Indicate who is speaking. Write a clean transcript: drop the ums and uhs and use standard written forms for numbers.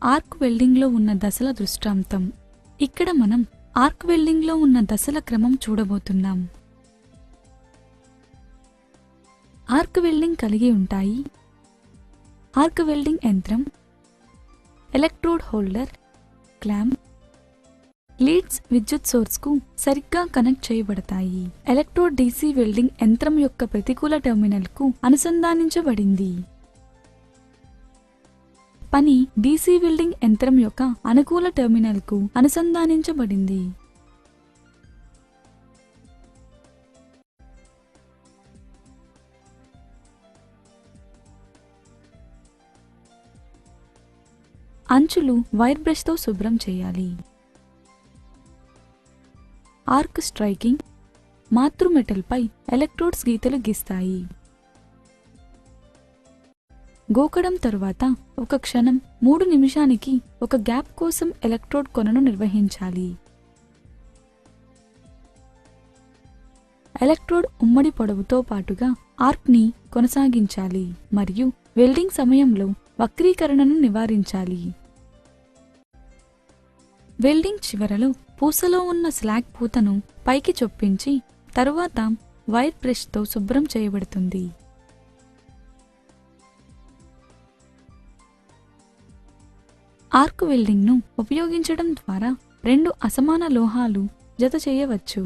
Speaker 1: Arc వెల్డింగ్లో ఉన్న దశల దృష్టాంతం. ఇక్కడ మనం ఆర్క్ వెల్డింగ్లో ఉన్న దశల క్రమం చూడబోతున్నాం. ఆర్క్ వెల్డింగ్ కలిగి ఉంటాయి ఆర్క్ వెల్డింగ్ యంత్రం, ఎలక్ట్రోడ్ హోల్డర్, క్లాంప్, లీడ్స్ విద్యుత్ సోర్స్కు సరిగ్గా కనెక్ట్ చేయబడతాయి. ఎలక్ట్రోడ్ డీసీ వెల్డింగ్ యంత్రం యొక్క ప్రతికూల టెర్మినల్కు అనుసంధానించబడింది. పని డీసీ వెల్డింగ్ యంత్రం యొక్క అనుకూల టెర్మినల్కు అనుసంధానించబడింది. అంచులు వైర్ బ్రష్తో శుభ్రం చేయాలి. ఆర్క్ స్ట్రైకింగ్ మాతృ మెటల్పై ఎలక్ట్రోడ్స్ గీతలు గీస్తాయి. గోకడం తరువాత ఒక క్షణం 3 నిమిషానికి ఒక గ్యాప్ కోసం ఎలక్ట్రోడ్ కొనను నిర్వహించాలి. ఎలక్ట్రోడ్ ఉమ్మడి పొడవుతో పాటుగా ఆర్క్ని కొనసాగించాలి మరియు వెల్డింగ్ సమయంలో వక్రీకరణను నివారించాలి. వెల్డింగ్ చివరలో పూసలో ఉన్న స్లాగ్ పూతను పైకి చొప్పించి తరువాత వైర్ బ్రష్తో శుభ్రం చేయబడుతుంది. ఆర్క్ వెల్డింగ్ను ఉపయోగించడం ద్వారా 2 అసమాన లోహాలు జత చేయవచ్చు.